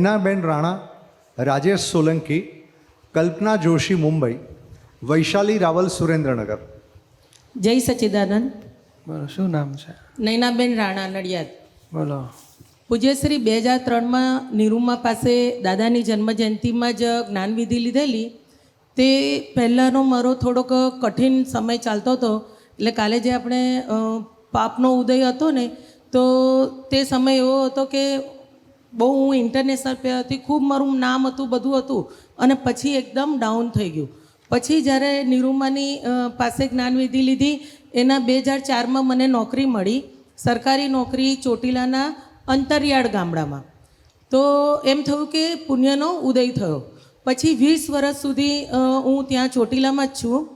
હિનાબેન રાણા, રાજેશ સોલંકી, કલ્પના જોશી મુંબઈ, વૈશાલી રાવલ સુરેન્દ્રનગર. જય સચ્ચિદાનંદ. બોલો, શું નામ છે? નૈનાબેન રાણા, નડિયાદ. બોલો. પૂજ્યશ્રી 2003માં નિરૂમા પાસે દાદાની જન્મજયંતિમાં જ જ્ઞાનવિધિ લીધેલી. તે પહેલાંનો મારો થોડોક કઠિન સમય ચાલતો હતો. એટલે કાલે જે આપણે પાપનો ઉદય હતો ને, તો તે સમય એવો હતો કે બહુ હું ઇન્ટરનેશનલ પ્લેયર હતી, ખૂબ મારું નામ હતું, બધું હતું, અને પછી એકદમ ડાઉન થઈ ગયું. પછી જ્યારે નિરૂમાની પાસે જ્ઞાનવિધિ લીધી, એના 2004માં મને નોકરી મળી, સરકારી નોકરી ચોટીલાના અંતરિયાળ ગામડામાં. તો એમ થયું કે પુણ્યનો ઉદય થયો. પછી 20 વર્ષ સુધી હું ત્યાં ચોટીલામાં જ છું.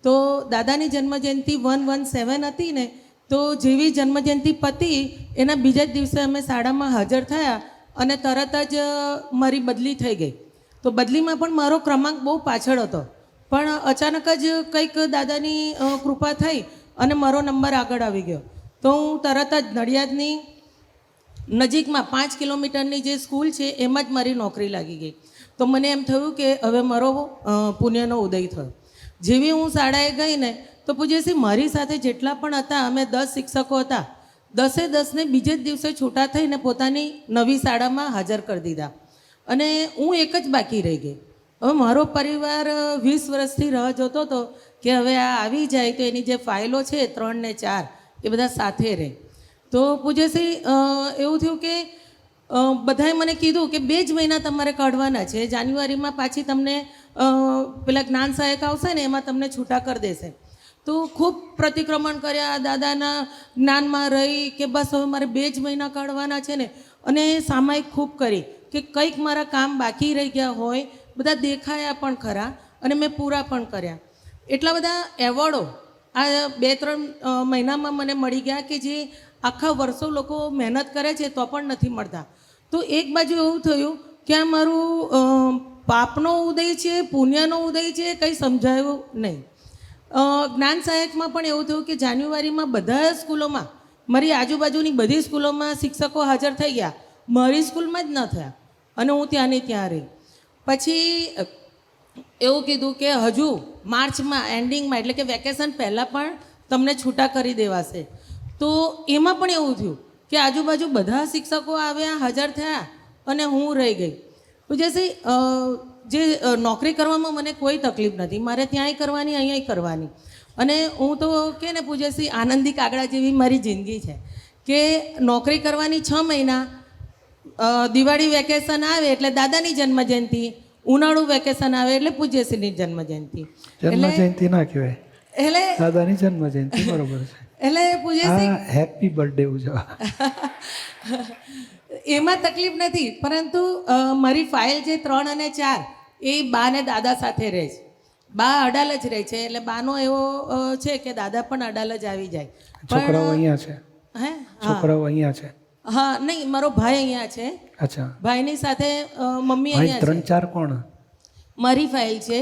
તો દાદાની જન્મજયંતિ 117 હતી ને, તો જેવી જન્મજયંતિ પતી એના બીજા જ દિવસે અમે શાળામાં હાજર થયા અને તરત જ મારી બદલી થઈ ગઈ. તો બદલીમાં પણ મારો ક્રમાંક બહુ પાછળ હતો, પણ અચાનક જ કંઈક દાદાની કૃપા થઈ અને મારો નંબર આગળ આવી ગયો. તો હું તરત જ નડિયાદની નજીકમાં 5 કિલોમીટરની જે સ્કૂલ છે એમાં જ મારી નોકરી લાગી ગઈ. તો મને એમ થયું કે હવે મારો પુણ્યનો ઉદય થયો. જેવી હું શાળાએ ગઈ ને, તો પૂજ્યશ્રી મારી સાથે જેટલા પણ હતા, અમે 10 શિક્ષકો હતા, 10ને બીજે જ દિવસે છૂટા થઈને પોતાની નવી શાળામાં હાજર કરી દીધા અને હું એક જ બાકી રહી ગઈ. હવે મારો પરિવાર 20 વર્ષથી રાહ જોતો હતો કે હવે આ આવી જાય તો એની જે ફાઇલો છે 3 ને 4 એ બધા સાથે રહે. તો પૂજ્યશ્રી એવું થયું કે બધાએ મને કીધું કે 2 જ મહિના તમારે કાઢવાના છે, જાન્યુઆરીમાં પાછી તમને પેલા જ્ઞાન સહાયક આવશે ને એમાં તમને છૂટા કરી દેશે. તો ખૂબ પ્રતિક્રમણ કર્યા, દાદાના જ્ઞાનમાં રહી કે બસ હવે મારે 2 જ મહિના કાઢવાના છે ને, અને સામાયિક ખૂબ કરી કે કંઈક મારા કામ બાકી રહી ગયા હોય, બધા દેખાયા પણ ખરા અને મેં પૂરા પણ કર્યા. એટલા બધા એવોર્ડો આ 2-3 મહિનામાં મને મળી ગયા કે જે આખા વર્ષો લોકો મહેનત કરે છે તો પણ નથી મળતા. તો એક બાજુ એવું થયું કે આ મારું પાપનો ઉદય છે, પુણ્યનો ઉદય છે, કંઈ સમજાયું નહીં. જ્ઞાન સહાયકમાં પણ એવું થયું કે જાન્યુઆરીમાં બધા સ્કૂલોમાં, મારી આજુબાજુની બધી સ્કૂલોમાં શિક્ષકો હાજર થઈ ગયા, મારી સ્કૂલમાં જ ન થયા અને હું ત્યાંની ત્યાં રહી. પછી એવું કીધું કે હજુ માર્ચમાં એન્ડિંગમાં, એટલે કે વેકેશન પહેલાં પણ તમને છૂટા કરી દેવાશે. તો એમાં પણ એવું થયું કે આજુબાજુ બધા શિક્ષકો આવ્યા, હાજર થયા અને હું રહી ગઈ. પૂજ્યશ્રી જે નોકરી કરવામાં મને કોઈ તકલીફ નથી, મારે ત્યાંય કરવાની, અહીંયાય કરવાની. અને હું તો કે ને પૂજ્યશ્રી આનંદી કાગડા જેવી મારી જિંદગી છે કે નોકરી કરવાની 6 મહિના, દિવાળી વેકેશન આવે એટલે દાદાની જન્મજયંતિ, ઉનાળુ વેકેશન આવે એટલે પૂજ્યશ્રીની જન્મજયંતિ. જન્મજયંતિ ના કહેવાય, એટલે દાદાની જન્મજયંતિ. બરોબર છે. એટલે પૂજ્યશ્રી હેપી બર્થડે ઉજવવા એમાં તકલીફ નથી, પરંતુ મારી ફાઇલ જે 3 અને 4 એ બા ને દાદા સાથે રહે છે. બા અડાલ જ રહે છે, એટલે બાનો એવો છે કે દાદા પણ અડાલ જ આવી જાય. છોકરાઓ અહીંયા છે? હે, છોકરાઓ અહીંયા છે? હા, નહીં, મારો ભાઈ અહીંયા છે. અચ્છા. ભાઈની સાથે મમ્મી અહીંયા છે. 3-4 કોણ? મારી ફાઇલ છે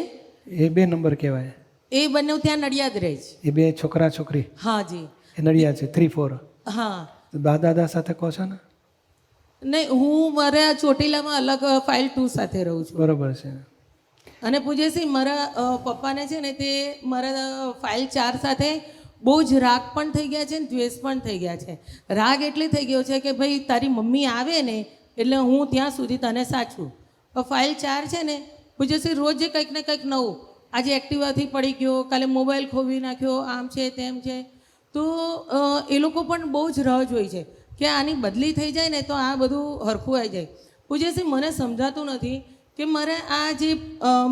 એ 2 નંબર કહેવાય. એ બંને ત્યાં નડિયાદ રહે છે. એ 2 છોકરા છોકરી? હા જી, એ નડિયાદ છે. 3-4? હા. બા દાદા સાથે કહો છો ને? નહીં, હું મારા ચોટીલામાં અલગ ફાઇલ 2 સાથે રહું છું. બરોબર છે. અને પૂજ્યશ્રી મારા પપ્પાને છે ને, તે મારા ફાઇલ 4 સાથે બહુ જ રાગ પણ થઈ ગયા છે ને દ્વેષ પણ થઈ ગયા છે. રાગ એટલે થઈ ગયો છે કે ભાઈ તારી મમ્મી આવે ને એટલે હું ત્યાં સુધી તને સાચું. ફાઇલ 4 છે ને પૂજ્યશ્રી રોજ કંઈક ને કંઈક નવું, આજે એક્ટિવાથી પડી ગયો, કાલે મોબાઈલ ખોવી નાખ્યો, આમ છે તેમ છે. તો એ લોકો પણ બહુ જ રાહ જોઈ છે કે આની બદલી થઈ જાય ને તો આ બધું હરખું આવી જાય. પૂજ્યશ્રી મને સમજાતું નથી કે મારે આ જે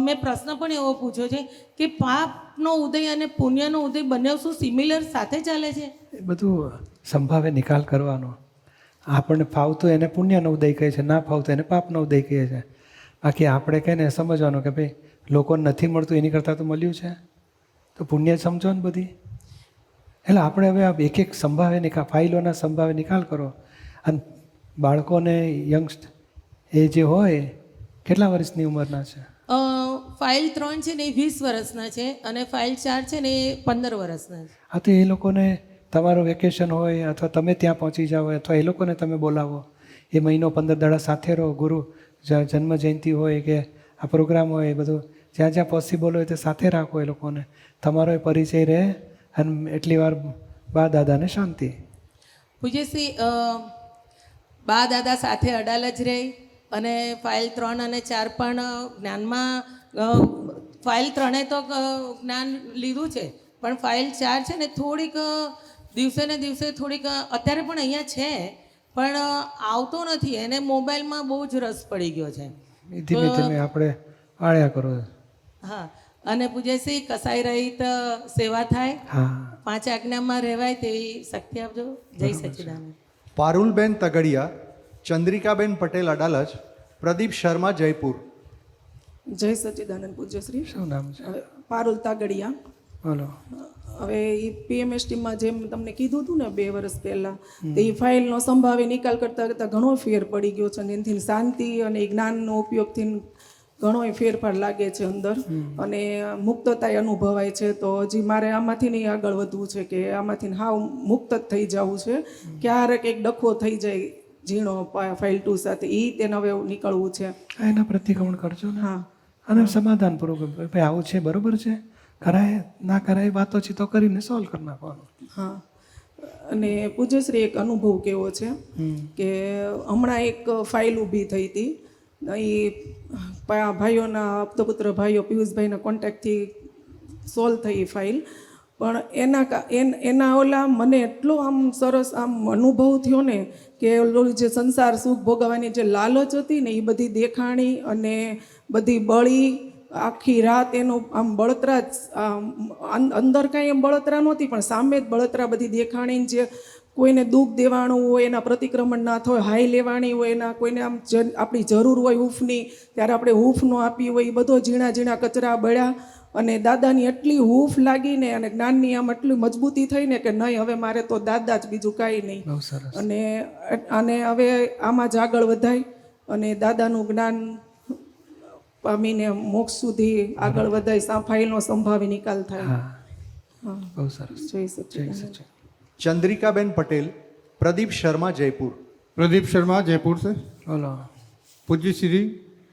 મેં પ્રશ્ન પણ એવો પૂછ્યો છે કે પાપનો ઉદય અને પુણ્યનો ઉદય બંને શું સિમિલર સાથે ચાલે છે? એ બધું સંભાવે નિકાલ કરવાનો. આપણને ફાવતું એને પુણ્યનો ઉદય કહે છે, ના ફાવતું એને પાપનો ઉદય કહે છે. બાકી આપણે કહીને સમજવાનું કે ભાઈ લોકોને નથી મળતું એની કરતાં તો મળ્યું છે, તો પુણ્ય સમજો ને બધી. એટલે આપણે હવે એક એક સંભાવે નિકાલ, ફાઇલોના સંભાવે નિકાલ કરો. અને બાળકોને યંગસ્ટ એ જે હોય કેટલા વર્ષની ઉંમરના છે? ફાઇલ 3 છે ને એ 20 વર્ષના છે અને ફાઇલ 4 છે ને એ 15 વર્ષના છે. હા, તો એ લોકોને તમારું વેકેશન હોય અથવા તમે ત્યાં પહોંચી જાઓ અથવા એ લોકોને તમે બોલાવો, એ મહિનો 15 દાડા સાથે રહો, ગુરુ જન્મ જયંતિ હોય કે આ પ્રોગ્રામ હોય એ બધું જ્યાં જ્યાં પોસિબલ હોય તે સાથે રાખો એ લોકોને. તમારો એ પરિચય રહે અને એટલી વાર બા દાદાને શાંતિ. પૂજ્યશ્રી બા દાદા સાથે અડાલ જ રહી અને ફાઇલ 3 અને 4 પણ જ્ઞાનમાં ફાઇલ 3 તો જ્ઞાન લીધું છે પણ ફાઇલ 4 છે ને થોડીક દિવસે ને દિવસે થોડીક અત્યારે પણ અહીંયા છે પણ આવતો નથી, એને મોબાઈલમાં બહુ જ રસ પડી ગયો છે. ધીમે ધીમે આપણે આળ્યા કરો. હા, અને પૂજ્યશ્રી કસાઈ રહિત સેવા થાય, હા, 5 આજ્ઞામાં રહેવાય તેવી શક્તિ આપજો. જય સચ્ચિદાનંદ. પારુલબેન તગડિયા, ચંદ્રિકાબેન પટેલ અડાલજ, પ્રદીપ શર્મા જયપુર. જય સચ્ચિદાનંદ પૂજ્યશ્રી. શું નામ છે? પારુલ તાગડિયા. બોલો. હવે એ પીએમએસટીમાં જેમ તમને કીધું હતું ને 2 વર્ષ પહેલાં, તો એ ફાઇલનો સંભાવે નિકાલ કરતાં કરતાં ઘણો ફેર પડી ગયો છે અને એનાથી શાંતિ અને જ્ઞાનનો ઉપયોગથી ઘણો ફેરફાર લાગે છે અંદર અને મુક્તતા અનુભવાય છે. તો હજી મારે આમાંથી નહીં આગળ વધવું છે કે આમાંથી હાવ મુક્ત જ થઈ જવું છે. ક્યારેક એક ડખો થઈ જાય ઝીણો ફાઇલ 2 સાથે, એ તેને હવે નીકળવું છે. એના પ્રતિક્રમણ કરજો ને. હા, અને સમાધાન પૂર્વક ભાઈ આવું છે, બરોબર છે, કરાય ના કરાય વાતોચીતો કરીને સોલ્વ કરી નાખવાનું. હા. અને પૂજ્યશ્રી એક અનુભવ કેવો છે કે હમણાં એક ફાઇલ ઊભી થઈ હતી, એ ભાઈઓના આપતપુત્ર ભાઈઓ પિયુષભાઈના કોન્ટેક્ટથી સોલ્વ થઈ એ ફાઇલ. પણ એના ઓલા મને એટલો આમ સરસ આમ અનુભવ થયો ને કે ઓલું જે સંસાર સુખ ભોગવવાની જે લાલચ હતી ને એ બધી દેખાણી અને બધી બળી આખી રાત એનો આમ બળતરા અંદર કાંઈ એમ બળતરા નહોતી પણ સામે જ બળતરા બધી દેખાણી, જે કોઈને દુઃખ દેવાણું હોય એના પ્રતિક્રમણ ના થાય, હાઈ લેવાણી હોય એના કોઈને આમ આપણી જરૂર હોય હૂંફની ત્યારે આપણે હૂંફ ન આપી હોય, એ બધો ઝીણા ઝીણા કચરા બળ્યા અને દાદાની એટલી હૂંફ લાગીને અને જ્ઞાનની આમ એટલી મજબૂતી થઈને કે નહીં હવે મારે તો દાદા જ બીજું કાંઈ નહીં. અને હવે આમાં જ આગળ વધાય અને દાદાનું જ્ઞાન પામીને મોક્ષ સુધી આગળ વધાય, ફાઇલનો સંભાવી નિકાલ થાય. હા, બહુ સરસ. જય સચ્ચિદાનંદ. चंद्रिकाबेन पटेल, प्रदीप शर्मा जयपुर. प्रदीप शर्मा जयपुर से. बोलो. पूज्य श्री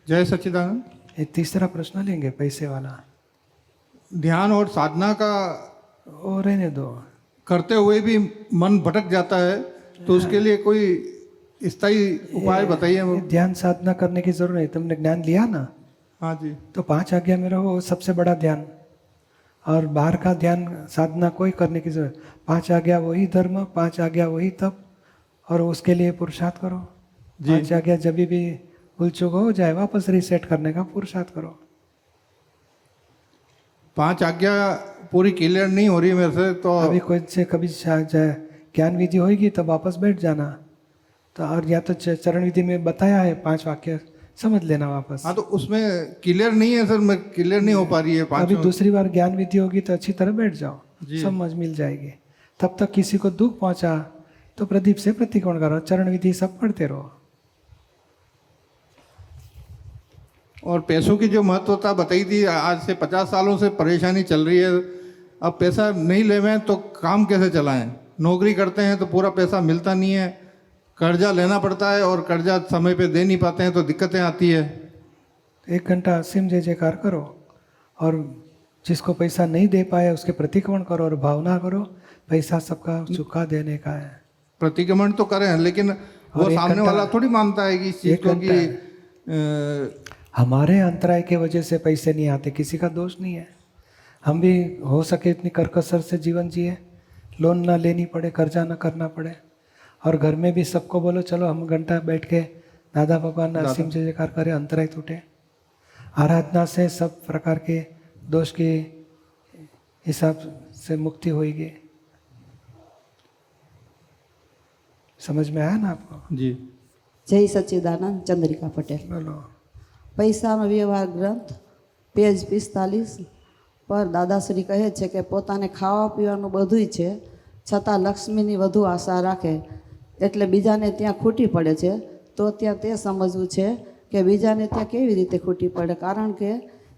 जय सच्चिदानंद. ये तीसरा प्रश्न लेंगे पैसे वाला. ध्यान और साधना का वो रहने दो. करते हुए भी मन भटक जाता है तो उसके लिए कोई स्थायी उपाय बताइए. ध्यान साधना करने की जरूरत नहीं. तुमने ज्ञान लिया ना, हाँ जी, तो 5 आज्ञा में रहो, सबसे बड़ा ध्यान. और बाहर का ध्यान साधना कोई करने की जरूरत. 5 आज्ञा वही धर्म, 5 आज्ञा वही तप, और उसके लिए पुरुषार्थ करो. 5 आज्ञा जब भी भूल चूक हो जाए वापस रीसेट करने का पुरुषार्थ करो. 5 आज्ञा पूरी क्लियर नहीं हो रही मेरे से, तो अभी कोई से कभी ज्ञान विधि होगी तो वापस बैठ जाना. तो और या तो चरण विधि में बताया है 5 वाक्य, समझ लेना वापस. हाँ, तो उसमें क्लियर नहीं है सर, मैं क्लियर नहीं हो पा रही है. अभी दूसरी बार ज्ञान विधि होगी तो अच्छी तरह बैठ जाओ, समझ मिल जाएगी. तब तक किसी को दुख पहुंचा तो प्रदीप से प्रतिक्रमण करो, चरण विधि सब पढ़ते रहो. और पैसों की जो महत्वता बताई थी, आज से 50 सालों से परेशानी चल रही है. अब पैसा नहीं लेवें तो काम कैसे चलाएं? नौकरी करते हैं तो पूरा पैसा मिलता नहीं है, कर्जा लेना पड़ता है और कर्जा समय पे दे नहीं पाते हैं तो दिक्कतें आती है. 1 घंटा असीम जय जयकार करो और जिसको पैसा नहीं दे पाए उसके प्रतिक्रमण करो और भावना करो पैसा सबका चुका देने का है. प्रतिक्रमण तो करें लेकिन वो सामने वाला थोड़ी मानता है कि इस चीज को कि हमारे अंतराय के वजह से पैसे नहीं आते, किसी का दोष नहीं है. हम भी हो सके इतनी करकसर से जीवन जिए, लोन ना लेनी पड़े, कर्जा ना करना पड़े, और घर में भी सबको बोलो चलो हम घंटा बैठ के दादा भगवान असीम जय जयकार करें, अंतराय टूटे. आराधना से सब प्रकार के दोष के हिसाब से मुक्ति होगी. समझ में आया ना आपको? जी. जय सच्चिदानंद. चंद्रिका पटेल. बोलो. પૈસાનો વ્યવહાર ગ્રંથ પેજ 45 પર દાદાશ્રી કહે છે કે પોતાને ખાવા પીવાનું બધુંય છે છતાં લક્ષ્મીની વધુ આશા રાખે એટલે બીજાને ત્યાં ખૂટી પડે છે. તો ત્યાં તે સમજવું છે કે બીજાને ત્યાં કેવી રીતે ખૂટી પડે, કારણ કે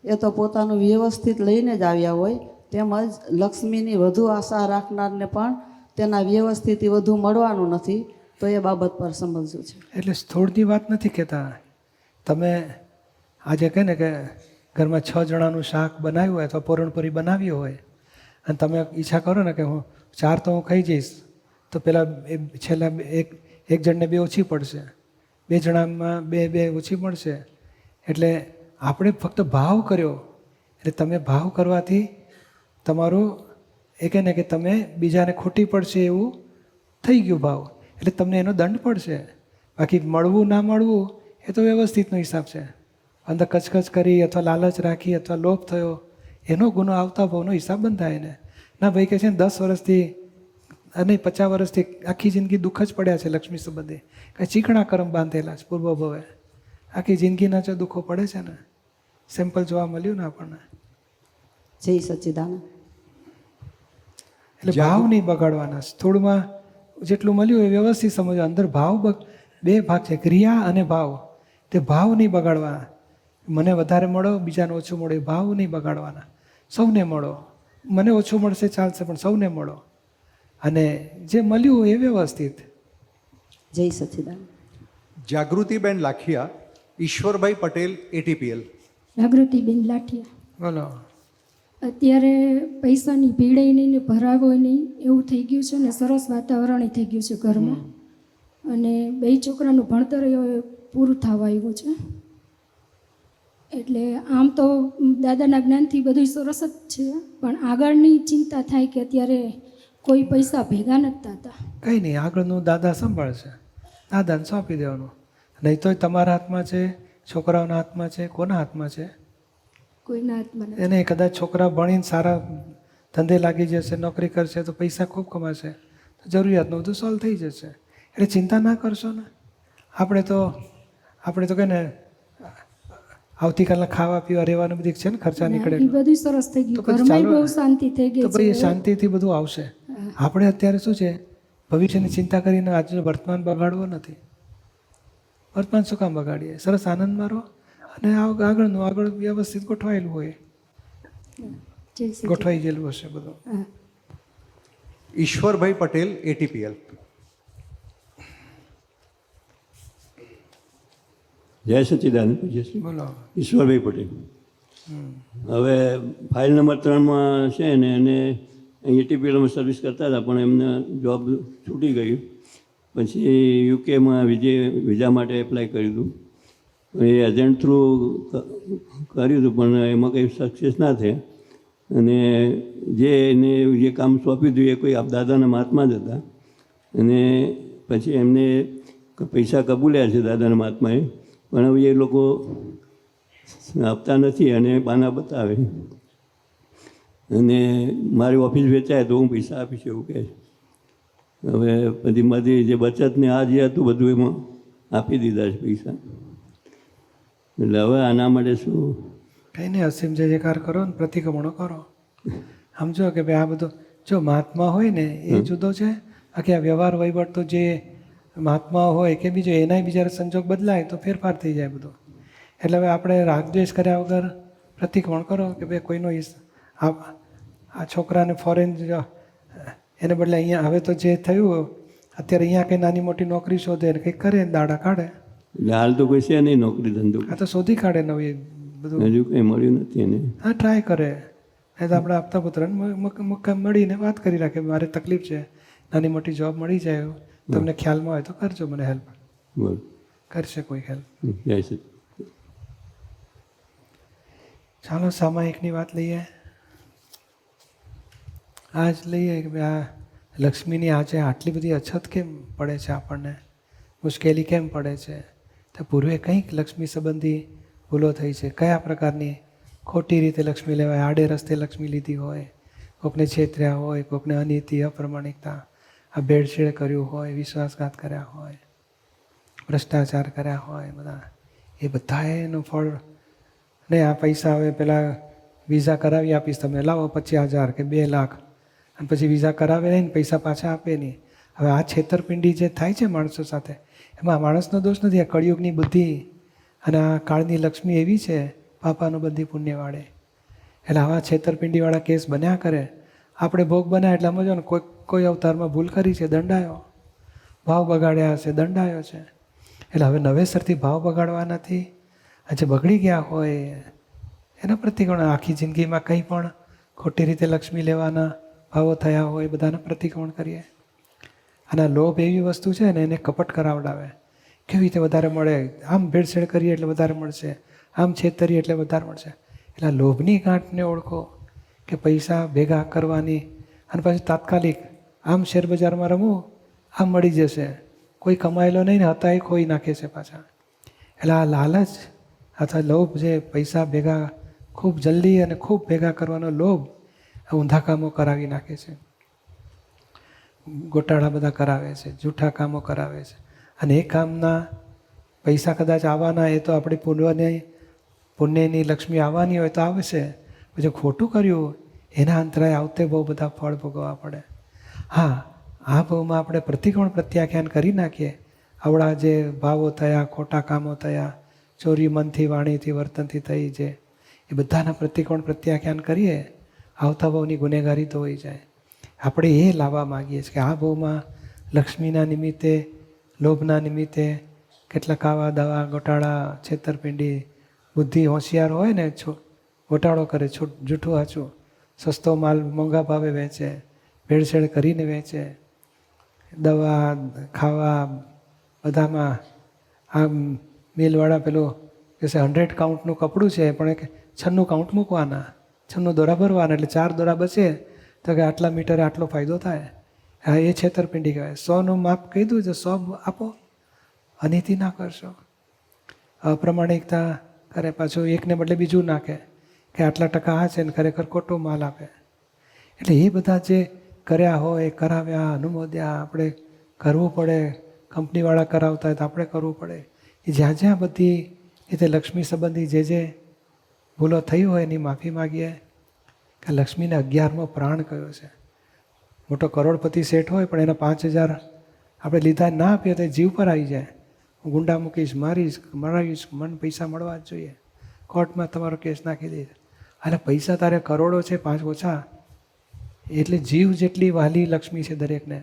એ તો પોતાનું વ્યવસ્થિત લઈને જ આવ્યા હોય, તેમજ લક્ષ્મીની વધુ આશા રાખનારને પણ તેના વ્યવસ્થિત વધુ મળવાનું નથી. તો એ બાબત પર સમજવું છે. એટલે સ્થૂળની વાત નથી કહેતા તમે આજે કહે ને કે ઘરમાં 6 જણાનું શાક બનાવ્યું હોય અથવા પૂરણપૂરી બનાવી હોય અને તમે ઈચ્છા કરો ને કે હું 4 તો હું ખાઈ જઈશ, તો પેલા છેલ્લા એક જણને 2 ઓછી પડશે, 2 જણામાં 2 ઓછી મળશે. એટલે આપણે ફક્ત ભાવ કર્યો, એટલે તમે ભાવ કરવાથી તમારું એ કહે ને કે તમે બીજાને ખોટી પડશે એવું થઈ ગયું ભાવ, એટલે તમને એનો દંડ પડશે. બાકી મળવું ના મળવું એ તો વ્યવસ્થિતનો હિસાબ છે. અંદર કચકચ કરી અથવા લાલચ રાખી અથવા લોભ થયો એનો ગુનો આવતા ભાવનો હિસાબ બંધાય ને. ના ભાઈ કહે છે ને 10 વર્ષથી અને 50 વર્ષથી આખી જિંદગી દુઃખ જ પડ્યા છે લક્ષ્મી સંબંધે, કાંઈ ચીકણા કરમ બાંધેલા છે પૂર્વ ભવે, આખી જિંદગીના જો દુઃખો પડે છે ને. સિમ્પલ જોવા મળ્યું ને આપણને. જય સચ્ચિદાનંદ. એટલે ભાવ નહીં બગાડવાના. થોડુંમાં જેટલું મળ્યું એ વ્યવસ્થિત સમજો. અંદર ભાવ 2 ભાગ છે, ક્રિયા અને ભાવ. તે ભાવ નહીં બગાડવાના. મને વધારે મળો, બીજાને ઓછું મળો, એ ભાવ નહીં બગાડવાના. સૌને મળો. મને ઓછું મળશે ચાલશે, પણ સૌને મળો. અને જે મળ્યું એ વ્યવસ્થિત. જય સચ્ચિદાનંદ. જાગૃતિબેન લાખિયા, ઈશ્વરભાઈ પટેલ, ATPL. જાગૃતિબેન લાઠિયા. બોલો. અત્યારે પૈસાની ભીડે નહીં ને ભરાવો નહીં એવું થઈ ગયું છે ને સરસ વાતાવરણ થઈ ગયું છે ઘરમાં. અને 2 છોકરાનું ભણતર પૂરું થવા આવ્યું છે. એટલે આમ તો દાદાના જ્ઞાનથી બધું સરસ જ છે, પણ આગળની ચિંતા થાય કે અત્યારે કોઈ પૈસા ભેગા નથી થતા. કંઈ નહીં, આગળનું દાદા સંભાળશે. દાદાને સોંપી દેવાનું. નહીં તો તમારા હાથમાં છે, છોકરાઓના હાથમાં છે, કોના હાથમાં છે? કોઈના હાથમાં નથી. એને કદાચ છોકરા ભણીને સારા ધંધે લાગી જશે, નોકરી કરશે તો પૈસા ખૂબ કમાશે, તો જરૂરિયાતનું બધું સોલ્વ થઈ જશે. એટલે ચિંતા ના કરશો ને. આપણે તો કહે ને આવતીકાલના ખાવા પીવા રહેવાનું બધી છે ને ખર્ચા નીકળે, એ બધું સરસ થઈ ગયું, ઘરમાં બહુ શાંતિ થઈ ગઈ તો પછી છે. શાંતિથી બધું આવશે. આપણે અત્યારે શું છે, ભવિષ્યની ચિંતા કરીને આજનો વર્તમાન બગાડવો નથી. વર્તમાન શું કામ બગાડીએ? સરસ આનંદમાં રહો અને આગળ વ્યવસ્થિત ગોઠવાયેલું હોય, જય શ્રી ગોઠવાઈ ગયેલું હશે બધું. હા. ઈશ્વરભાઈ પટેલ, ATPL. જય સચ્ચિદાનંદ. પૂજ્યશ્રી બોલો. ઈશ્વરભાઈ પટેલ. હવે ફાઇલ નંબર 3માં છે ને એને ATPLમાં સર્વિસ કરતા હતા, પણ એમને જોબ છૂટી ગયું. પછી યુકેમાં વિઝા માટે એપ્લાય કર્યું હતું. એ એજન્ટ થ્રુ કર્યું હતું, પણ એમાં કંઈ સક્સેસ ના થયા. અને જે કામ સોંપ્યું હતું એ કોઈ દાદાના મહાત્મા જ હતા. અને પછી એમને પૈસા કબૂલ્યા છે દાદાના મહાત્માએ, પણ હવે એ લોકો આપતા નથી અને બાના બતાવે. અને મારી ઓફિસ વેચાય તો હું પૈસા આપીશ એવું કહે. હવે બધી મારી જે બચતને આ જે હતું બધું એમાં આપી દીધા છે પૈસા. એટલે હવે આના માટે શું? કંઈ નહીં, અસીમ જય જયકાર કરો ને પ્રતિક્રમણો કરો. સમજો કે ભાઈ આ બધું જો મહાત્મા હોય ને એ જુદો છે. આખી આ વ્યવહાર વહીવટ તો જે મહાત્મા હોય કે બીજો એનાય બીજા સંજોગ બદલાય તો ફેરફાર થઈ જાય બધું. એટલે હવે આપણે રાગદ્વેષ કર્યા વગર પ્રતિક્રમણ કરો કે ભાઈ કોઈનો આ છોકરાને ફોરેન એને બદલે અહીંયા હવે તો જે થયું અત્યારે અહીંયા કંઈ નાની મોટી નોકરી શોધે ને કંઈક કરે દાડા કાઢે. એટલે હાલ તો કોઈ છે નહીં નોકરી ધંધો. આ તો શોધી કાઢે નવી બધું. હજુ કંઈ મળ્યું નથી એને. હા, ટ્રાય કરે. એ તો આપણે આપતા પુત્રને મળીને વાત કરી રાખે, મારે તકલીફ છે, નાની મોટી જોબ મળી જાય, તમને ખ્યાલમાં હોય તો કરજો, મને હેલ્પ. બોલ. કરશે કોઈ હેલ્પ. જય સચિદાનંદ. ચાલો સામાયિકની વાત લઈએ. આજ લઈએ કે ભાઈ આ લક્ષ્મીની આજે આટલી બધી અછત કેમ પડે છે આપણને, મુશ્કેલી કેમ પડે છે? તો પૂર્વે કંઈક લક્ષ્મી સંબંધી ભૂલો થઈ છે. કયા પ્રકારની ખોટી રીતે લક્ષ્મી લેવાય, આડે રસ્તે લક્ષ્મી લીધી હોય, કોકને છેતર્યા હોય, કોકને અનીતિ અપ્રમાણિકતા આ ભેળસેળ કર્યું હોય, વિશ્વાસઘાત કર્યા હોય, ભ્રષ્ટાચાર કર્યા હોય, બધા એનું ફળ. ને આ પૈસા હવે પેલા વિઝા કરાવી આપીશ તમે, લાવો 50,000 કે 2 લાખ, અને પછી વિઝા કરાવે નહીં, પૈસા પાછા આપે નહીં. હવે આ છેતરપિંડી જે થાય છે માણસો સાથે, એમાં માણસનો દોષ નથી, આ કળિયુગની બુદ્ધિ અને આ કાળની લક્ષ્મી એવી છે, પાપાનું બધી પુણ્યવાળે. એટલે આવા છેતરપિંડીવાળા કેસ બન્યા કરે. આપણે ભોગ બનાવ્યા એટલે સમજો ને કોઈ અવતારમાં ભૂલ કરી છે, દંડાયો. ભાવ બગાડ્યા હશે, દંડાયો છે. એટલે હવે નવેસરથી ભાવ બગાડવા નથી, જે બગડી ગયા હોય એના પ્રતિક્રમણ, આખી જિંદગીમાં કંઈ પણ ખોટી રીતે લક્ષ્મી લેવાના ભાવો થયા હોય બધાના પ્રતિક્રમણ કરીએ. અને લોભ એવી વસ્તુ છે ને, એને કપટ કરાવડાવે. કેવી રીતે વધારે મળે, આમ ભેળસેળ કરીએ એટલે વધારે મળશે, આમ છેતરીએ એટલે વધારે મળશે. એટલે આ લોભની ગાંઠને ઓળખો કે પૈસા ભેગા કરવાની, અને પછી તાત્કાલિક આમ શેરબજારમાં રમવું, આમ મળી જશે, કોઈ કમાયેલો નહીં ને હતા એ ખોઈ નાખે છે પાછા. એટલે આ લાલચ અથવા લોભ જે પૈસા ભેગા ખૂબ જલ્દી અને ખૂબ ભેગા કરવાનો લોભ ઊંધા કામો કરાવી નાખે છે, ગોટાળા બધા કરાવે છે, જૂઠા કામો કરાવે છે. અને એ કામના પૈસા કદાચ આવવાના, એ તો આપણી પુણ્યની લક્ષ્મી આવવાની હોય તો આવશે, પછી ખોટું કર્યું એના અંતરાય આવતે બહુ બધા ફળ ભોગવવા પડે. હા, આ ભાવમાં આપણે પ્રતિકોણ પ્રત્યાખ્યાન કરી નાખીએ, આવડા જે ભાવો થયા, ખોટા કામો થયા, ચોરી મનથી, વાણીથી, વર્તનથી થઈ, જે એ બધાના પ્રતિકોણ પ્રત્યાખ્યાન કરીએ, આવતા ભાવની ગુનેગારી તો હોઈ જાય. આપણે એ લાવવા માગીએ છીએ કે આ ભાવમાં લક્ષ્મીના નિમિત્તે, લોભના નિમિત્તે કેટલાક આવા દવા, ગોટાળા, છેતરપિંડી, બુદ્ધિ હોશિયાર હોય ને ગોટાળો કરે, જૂઠું હાચું, સસ્તો માલ મોંઘા ભાવે વેચે, ભેળસેળ કરીને વેચે, દવા, ખાવા બધામાં. આ મિલવાળા પેલું કહેશે 100 કાઉન્ટનું કપડું છે પણ 96 કાઉન્ટ મૂકવાના, 96 દોરા ભરવાના, એટલે 4 દોરા બચે તો કે આટલા મીટરે આટલો ફાયદો થાય. હા, એ છેતરપિંડી કહેવાય. 100નું માપ કીધું છે, 100 આપો, અનીતિ ના કરશો. અપ્રમાણિકતા કરે, પાછું એકને બદલે બીજું નાખે કે આટલા ટકા આ છે ને ખરેખર ખોટો માલ આપે. એટલે એ બધા જે કર્યા હોય, કરાવ્યા, અનુમોદ્યા, આપણે કરવું પડે, કંપનીવાળા કરાવતા હોય તો આપણે કરવું પડે. એ જ્યાં જ્યાં બધી રીતે લક્ષ્મી સંબંધી જે ભૂલો થઈ હોય એની માફી માગીએ. કે લક્ષ્મીને 11મો પ્રાણ કયો છે. મોટો કરોડપતિ શેઠ હોય પણ એના 5000 આપણે લીધા ના આપીએ તો જીવ પર આવી જાય. હું ગુંડા મૂકીશ, મારીશ, મરાવીશ, મને પૈસા મળવા જ જોઈએ, કોર્ટમાં તમારો કેસ નાખી દઈશ. એટલે પૈસા તારે કરોડો છે, 5 ઓછા, એટલે જીવ જેટલી વહાલી લક્ષ્મી છે દરેકને.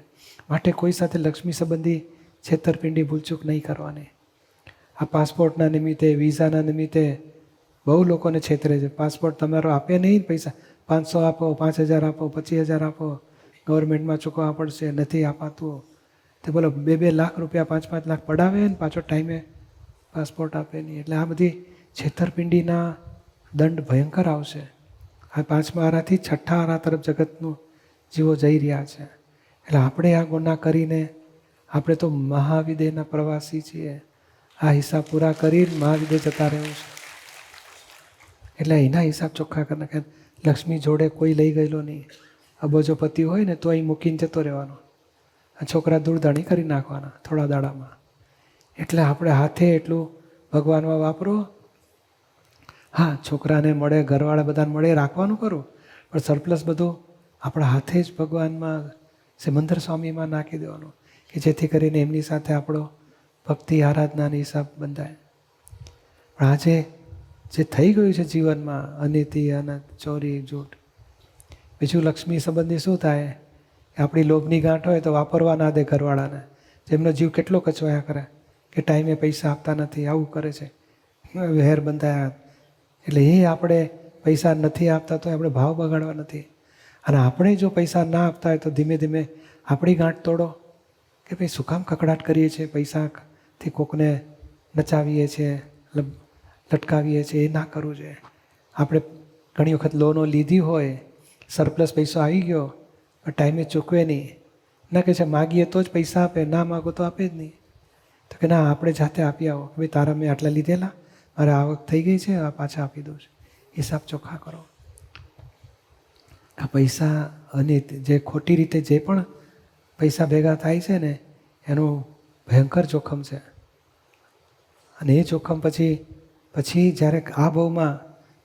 માટે કોઈ સાથે લક્ષ્મી સંબંધી છેતરપિંડી, ભૂલચૂક નહીં કરવાની. આ પાસપોર્ટના નિમિત્તે, વિઝાના નિમિત્તે બહુ લોકોને છેતરે છે. પાસપોર્ટ તમારો આપે નહીં, પૈસા 500 આપો, 5000 આપો, 25000 આપો, ગવર્મેન્ટમાં ચૂકવવા પડશે, નથી અપાતું. તે બોલો 2-2 લાખ રૂપિયા, 5-5 લાખ પડાવે ને પાછો ટાઈમે પાસપોર્ટ આપે નહીં. એટલે આ બધી છેતરપિંડીના દંડ ભયંકર આવશે. આ 5મા આરાથી 6ઠ્ઠા આરા તરફ જગતનું જીવો જઈ રહ્યા છે. એટલે આપણે આ ગુના કરીને, આપણે તો મહાવિદેયના પ્રવાસી છીએ, આ હિસાબ પૂરા કરી મહાવિદેય જતા રહેવું છે. એટલે એના હિસાબ ચોખ્ખા કરી નાખે. લક્ષ્મી જોડે કોઈ લઈ ગયેલો નહીં. અબોજોપતિ હોય ને તો અહીં મૂકીને જતો રહેવાનો, છોકરા દૂરદાણી કરી નાખવાના થોડા દાડામાં. એટલે આપણે હાથે એટલું ભગવાનમાં વાપરો. હા, છોકરાને મળે, ઘરવાળા બધાને મળે, રાખવાનું કરું, પણ સરપ્લસ બધું આપણા હાથે જ ભગવાનમાં, સિમંદર સ્વામીમાં નાખી દેવાનું, કે જેથી કરીને એમની સાથે આપણો ભક્તિ આરાધનાની હિસાબ બંધાય. પણ આજે જે થઈ ગયું છે જીવનમાં, અનીતિ, અનંત, ચોરી, જૂઠ. બીજું લક્ષ્મી સંબંધી શું થાય, આપણી લોભની ગાંઠ હોય તો વાપરવા ના દે ઘરવાળાને. જેમનો જીવ કેટલો કચવાયા કરે કે ટાઈમે પૈસા આપતા નથી, આવું કરે છે, વહેર બંધાયા. એટલે એ આપણે પૈસા નથી આપતા તો આપણે ભાવ બગાડવા નથી. અને આપણે જો પૈસા ના આપતા હોય તો ધીમે ધીમે આપણી ગાંઠ તોડો કે ભાઈ શું કામ કકડાટ કરીએ છીએ, પૈસાથી કોકને નચાવીએ છીએ, લટકાવીએ છીએ, એ ના કરવું જોઈએ. આપણે ઘણી વખત લોનો લીધી હોય, સરપ્લસ પૈસો આવી ગયો, ટાઈમે ચૂકવે નહીં, ના કહે છે માગીએ તો જ પૈસા આપે, ના માગો તો આપે જ નહીં. તો કે ના, આપણે જાતે આપી આવો, ભાઈ તારા મેં આટલા લીધેલા, મારે આવક થઈ ગઈ છે, આ પાછા આપી દઉં છું. હિસાબ ચોખ્ખા કરો. આ પૈસા અને જે ખોટી રીતે જે પણ પૈસા ભેગા થાય છે ને, એનું ભયંકર જોખમ છે. અને એ જોખમ પછી જ્યારે આ ભાવમાં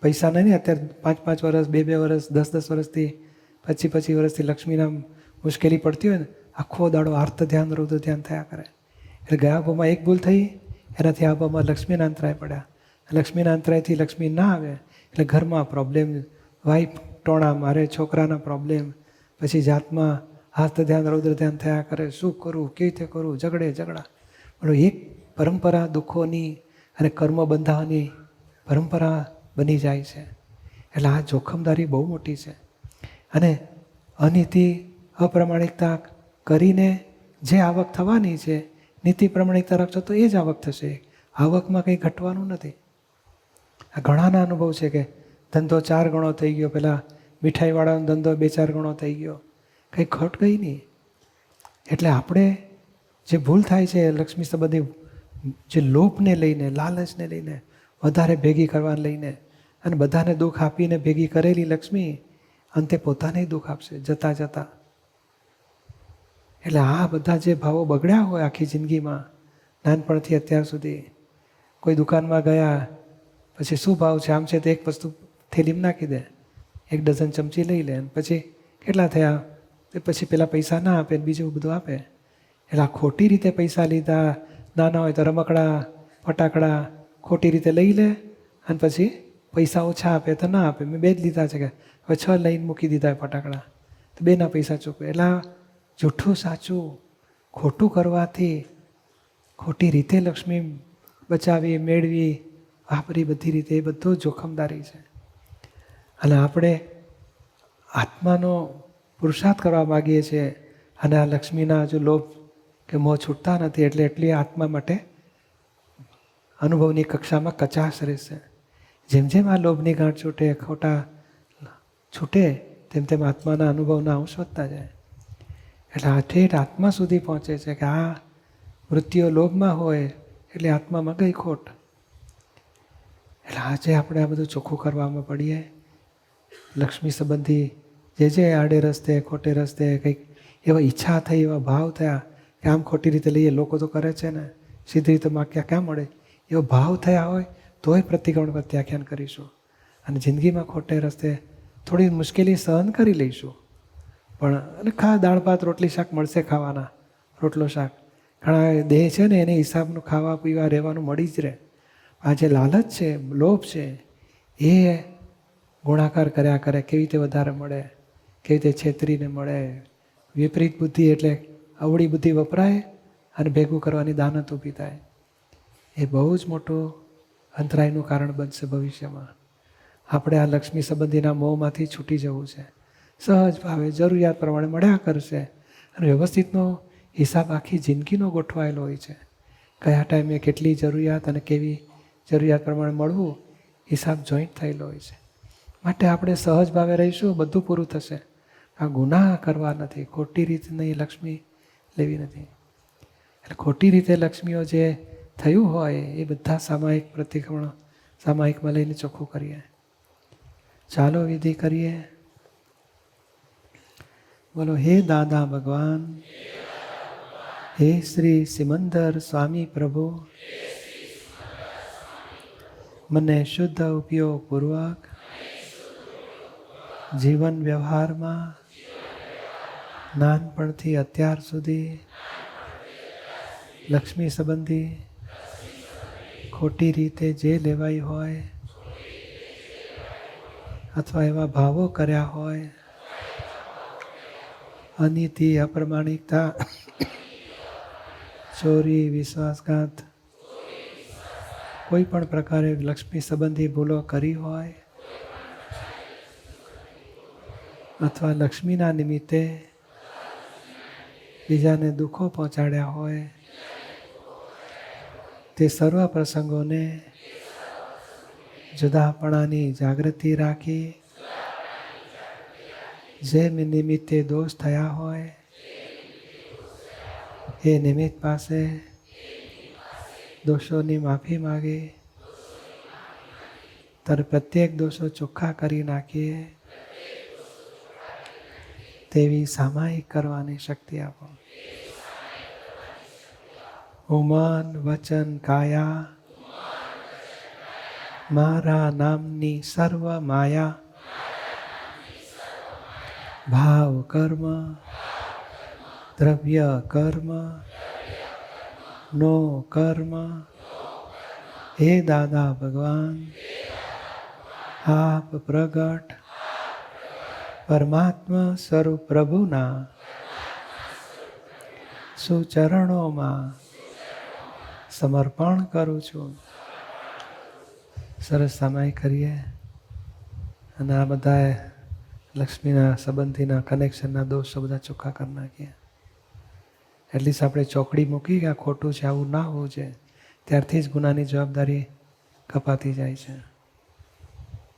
પૈસા નહીં, અત્યારે 5-5 વર્ષ, 2-2 વર્ષ, 10-10 વર્ષથી, 25-25 વર્ષથી લક્ષ્મીના મુશ્કેલી પડતી હોય ને, આખો દાડો આર્ત ધ્યાન, રૌદ્ર ધ્યાન થયા કરે. એટલે ગયા ભાવમાં એક ભૂલ થઈ, એનાથી આ ભાવમાં લક્ષ્મીના અંતરાય પડ્યા. લક્ષ્મીના અંતરાયથી લક્ષ્મી ના આવે એટલે ઘરમાં પ્રોબ્લેમ, વાઈફ ટોણા મારે, છોકરાના પ્રોબ્લેમ, પછી જાતમાં આર્ત ધ્યાન, રૌદ્ર ધ્યાન થયા કરે. શું કરવું, કેવી રીતે કરવું, ઝઘડા. પણ એક પરંપરા દુઃખોની અને કર્મ બંધાવાની પરંપરા બની જાય છે. એટલે આ જોખમદારી બહુ મોટી છે. અને અનીતિ અપ્રમાણિકતા કરીને જે આવક થવાની છે, નીતિ પ્રમાણિકતા રાખશો તો એ જ આવક થશે. આવકમાં કંઈ ઘટવાનું નથી. આ ઘણાના અનુભવ છે કે ધંધો 4 ગણો થઈ ગયો, પેલા મીઠાઈવાળાનો ધંધો 2-4 ગણો થઈ ગયો, કંઈ ખોટ ગઈ નહીં. એટલે આપણે જે ભૂલ થાય છે લક્ષ્મી સંબંધી, જે લોભને લઈને, લાલચને લઈને, વધારે ભેગી કરવાને લઈને, અને બધાને દુઃખ આપીને ભેગી કરેલી લક્ષ્મી અંતે પોતાને દુઃખ આપશે જતાં જતાં. એટલે આ બધા જે ભાવો બગડ્યા હોય આખી જિંદગીમાં, નાનપણથી અત્યાર સુધી, કોઈ દુકાનમાં ગયા પછી શું ભાવ છે, આમ છે, તો એક વસ્તુ થેલીમાં નાખી દે, 1 ડઝન ચમચી લઈ લે, અને પછી કેટલા થયા, પછી પેલા પૈસા ના આપે, બીજું બધું આપે. એટલે આ ખોટી રીતે પૈસા લીધા, નાના હોય તો રમકડા ફટાકડા ખોટી રીતે લઈ લે, અને પછી પૈસા ઓછા આપે તો ના આપે. મેં 2 જ લીધા છે કે હવે 6 લઈને મૂકી દીધા ફટાકડા, તો 2ના પૈસા ચૂકવે. એટલે જૂઠું સાચું ખોટું કરવાથી ખોટી રીતે લક્ષ્મી બચાવી, મેળવી, વાપરી, બધી રીતે એ બધું જોખમદારી છે. અને આપણે આત્માનો પુરુષાર્થ કરવા માગીએ છીએ, અને આ લક્ષ્મીના જો લોભ કે મોહ છૂટતા નથી, એટલે એટલી આત્મા માટે અનુભવની કક્ષામાં કચાશ રહેશે. જેમ જેમ આ લોભની ગાંઠ છૂટે, ખોટા છૂટે, તેમ તેમ આત્માના અનુભવના અંશ વધતા જાય. એટલે આ ઠેઠ આત્મા સુધી પહોંચે છે કે આ વૃત્તિઓ લોભમાં હોય એટલે આત્મામાં ગઈ ખોટ. એટલે આજે આપણે આ બધું ચોખ્ખું કરવામાં પડીએ. લક્ષ્મી સંબંધી જે આડે રસ્તે, ખોટે રસ્તે કંઈક એવા ઈચ્છા થઈ, એવા ભાવ થયા કે આમ ખોટી રીતે લઈએ, લોકો તો કરે છે ને, સીધી રીતે માગ્યા ક્યાં મળે, એવો ભાવ થયા હોય તોય પ્રતિક્રમણ પ્રત્યાખ્યાન કરીશું. અને જિંદગીમાં ખોટે રસ્તે થોડી મુશ્કેલી સહન કરી લઈશું, પણ અને દાળ ભાત રોટલી શાક મળશે ખાવાના, રોટલો શાક. ઘણા દેહ છે ને એને હિસાબનું ખાવા પીવા રહેવાનું મળી જ રહે. આ જે લાલચ છે, લોભ છે, એ ગુણાકાર કર્યા કરે, કેવી રીતે વધારે મળે, કેવી રીતે છેતરીને મળે. વિપરીત બુદ્ધિ એટલે અવળી બુદ્ધિ વપરાય અને ભેગું કરવાની દાનત ઊભી થાય. એ બહુ જ મોટું અંતરાયનું કારણ બનશે ભવિષ્યમાં. આપણે આ લક્ષ્મી સંબંધીના મોહમાંથી છૂટી જવું છે. સહજ ભાવે જરૂરિયાત પ્રમાણે મળ્યા કરશે. અને વ્યવસ્થિતનો હિસાબ આખી જિંદગીનો ગોઠવાયેલો હોય છે. કયા ટાઈમે કેટલી જરૂરિયાત અને કેવી જરૂરિયાત પ્રમાણે મળવું, હિસાબ જોઈન્ટ થયેલો હોય છે. માટે આપણે સહજ ભાવે રહીશું, બધું પૂરું થશે. આ ગુનાહ કરવા નથી, ખોટી રીતે નહીં લક્ષ્મી લેવી નથી. એટલે ખોટી રીતે લક્ષ્મીઓ જે થયું હોય એ બધા સામાયિક પ્રતિક્રમણ સામાયિકમાં લઈને ચોખ્ખું કરીએ. ચાલો વિધિ કરીએ. બોલો હે દાદા ભગવાન, હે શ્રી સિમંદર સ્વામી પ્રભુ, મને શુદ્ધ ઉપયોગપૂર્વક જીવન વ્યવહારમાં નાનપણથી અત્યાર સુધી લક્ષ્મી સંબંધી ખોટી રીતે જે લેવાઈ હોય અથવા એવા ભાવો કર્યા હોય, અનીતિ, અપ્રમાણિકતા, ચોરી, વિશ્વાસઘાત, કોઈ પણ પ્રકારે લક્ષ્મી સંબંધી ભૂલો કરી હોય અથવા લક્ષ્મીના નિમિત્તે બીજાને દુઃખો પહોંચાડ્યા હોય, તે સર્વ પ્રસંગોને જુદાપણાની જાગૃતિ રાખી જે નિમિત્તે દોષ થયા હોય એ નિમિત્ત પાસે દોષોની માફી માગી ત્યારે પ્રત્યેક દોષો ચોખ્ખા કરી નાખીએ તેવી સામાયિક કરવાની શક્તિ આપો. ઉમન વચન કાયા મારા નામની સર્વ માયા, ભાવ કર્મ દ્રવ્ય કર્મ નો કર્મ, હે દાદા ભગવાન આપ પ્રગટ પરમાત્મા સ્વરૂપ પ્રભુના સુચરણોમાં સમર્પણ કરું છું. સરસ સામાયિક કરીએ અને આ બધા લક્ષ્મીના સંબંધીના કનેક્શનના દોષો બધા ચોખ્ખા કરી નાખીએ. એટલીસ્ટ આપણે ચોકડી મૂકી કે આ ખોટું છે, આવું ના હોવું છે, ત્યારથી જ ગુનાની જવાબદારી કપાતી જાય છે.